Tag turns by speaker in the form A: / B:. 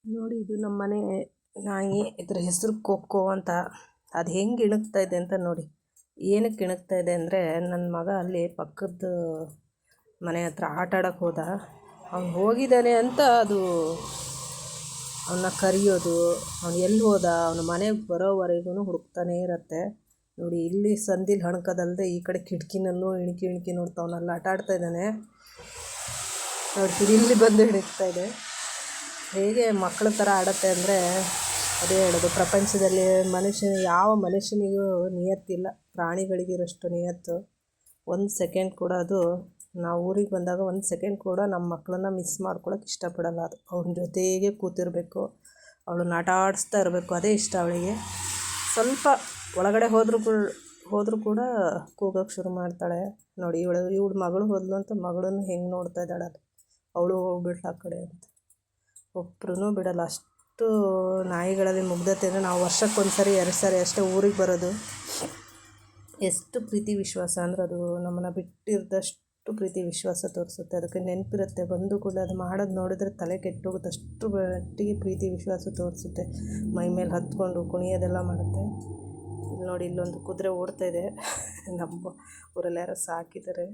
A: ನೋಡಿ, ಇದು ನಮ್ಮ ಮನೆ ನಾಯಿ. ಇದ್ರ ಹೆಸರು ಕೊಕ್ಕೋ ಅಂತ. ಅದು ಹೆಂಗೆ ಇಣಗ್ತಾ ಇದೆ ಅಂತ ನೋಡಿ. ಏನಕ್ಕೆ ಇಣಗ್ತಾ ಇದೆ ಅಂದರೆ, ನನ್ನ ಮಗ ಅಲ್ಲಿ ಪಕ್ಕದ ಮನೆ ಹತ್ರ ಆಟ ಆಡೋಕ್ಕೆ ಹೋದ. ಅವ್ನು ಹೋಗಿದ್ದಾನೆ ಅಂತ ಅದು ಅವನ್ನ ಕರೆಯೋದು, ಅವ್ನು ಎಲ್ಲಿ ಹೋದ, ಅವನ ಮನೆಗೆ ಬರೋವರೆಗೂ ಹುಡುಕ್ತಾನೇ ಇರುತ್ತೆ. ನೋಡಿ, ಇಲ್ಲಿ ಸಂದಿಲ್ ಹಣ್ಕೋದಲ್ಲದೆ ಈ ಕಡೆ ಕಿಟಕಿನಲ್ಲೂ ಇಣಕಿ ನೋಡ್ತಾವನಲ್ಲ ಆಟ ಆಡ್ತಾ ಇದ್ದಾನೆ. ನೋಡ್ತೀವಿ, ಇಲ್ಲಿ ಬಂದು ಹಿಡಿಕ್ತಾ ಇದೆ. ಹೇಗೆ ಮಕ್ಕಳ ಥರ ಆಡುತ್ತೆ ಅಂದರೆ, ಅದೇ ಹೇಳೋದು, ಪ್ರಪಂಚದಲ್ಲಿ ಯಾವ ಮನುಷ್ಯನಿಗೂ ನಿಯತ್ತಿಲ್ಲ. ಪ್ರಾಣಿಗಳಿಗಿರೋಷ್ಟು ನಿಯತ್ತು. ಒಂದು ಸೆಕೆಂಡ್ ಕೂಡ ಅದು, ನಾವು ಊರಿಗೆ ಬಂದಾಗ ಒಂದು ಸೆಕೆಂಡ್ ಕೂಡ ನಮ್ಮ ಮಕ್ಕಳನ್ನ ಮಿಸ್ ಮಾಡ್ಕೊಳಕ್ಕೆ ಇಷ್ಟಪಡಲ್ಲ. ಅದು ಅವನ ಜೊತೆಗೆ ಕೂತಿರಬೇಕು, ಅವಳನ್ನ ಆಟ ಆಡಿಸ್ತಾ ಇರಬೇಕು, ಅದೇ ಇಷ್ಟ ಅವಳಿಗೆ. ಸ್ವಲ್ಪ ಒಳಗಡೆ ಹೋದರೂ ಕೂಡ ಕೂಗೋಕ್ಕೆ ಶುರು ಮಾಡ್ತಾಳೆ. ನೋಡಿ, ಇವಳು ಮಗಳು ಹೋದ್ಲು ಅಂತ ಮಗಳನ್ನು ಹೆಂಗೆ ನೋಡ್ತಾ ಇದ್ದಾಳೆ. ಅದು ಅವಳು ಹೋಗ್ಬಿಟ್ಲು ಆ ಕಡೆ ಅಂತ ಒಬ್ಬರೂ ಬಿಡಲ್ಲ. ಅಷ್ಟು ನಾಯಿಗಳಲ್ಲಿ ಮುಗ್ಧತೆ ಅಂದರೆ, ನಾವು ವರ್ಷಕ್ಕೊಂದು ಸರಿ 2 ಸಾರಿ ಅಷ್ಟೇ ಊರಿಗೆ ಬರೋದು. ಎಷ್ಟು ಪ್ರೀತಿ ವಿಶ್ವಾಸ ಅಂದರೆ, ಅದು ನಮ್ಮನ್ನು ಬಿಟ್ಟಿದ್ದಷ್ಟು ಪ್ರೀತಿ ವಿಶ್ವಾಸ ತೋರಿಸುತ್ತೆ. ಅದಕ್ಕೆ ನೆನಪಿರುತ್ತೆ. ಬಂದು ಕೂಡ ಅದು ಮಾಡೋದು ನೋಡಿದ್ರೆ ತಲೆ ಕೆಟ್ಟೋಗುತ್ತೆ. ಅಷ್ಟು ಮಟ್ಟಿಗೆ ಪ್ರೀತಿ ವಿಶ್ವಾಸ ತೋರಿಸುತ್ತೆ. ಮೈ ಮೇಲೆ ಹತ್ಕೊಂಡು ಕುಣಿಯೋದೆಲ್ಲ ಮಾಡುತ್ತೆ. ಇಲ್ಲಿ ನೋಡಿ, ಇಲ್ಲೊಂದು ಕುದುರೆ ಓಡ್ತಾ ಇದೆ. ನಮ್ಮ ಊರಲ್ಲಿ ಯಾರೋ ಸಾಕಿದ್ದಾರೆ.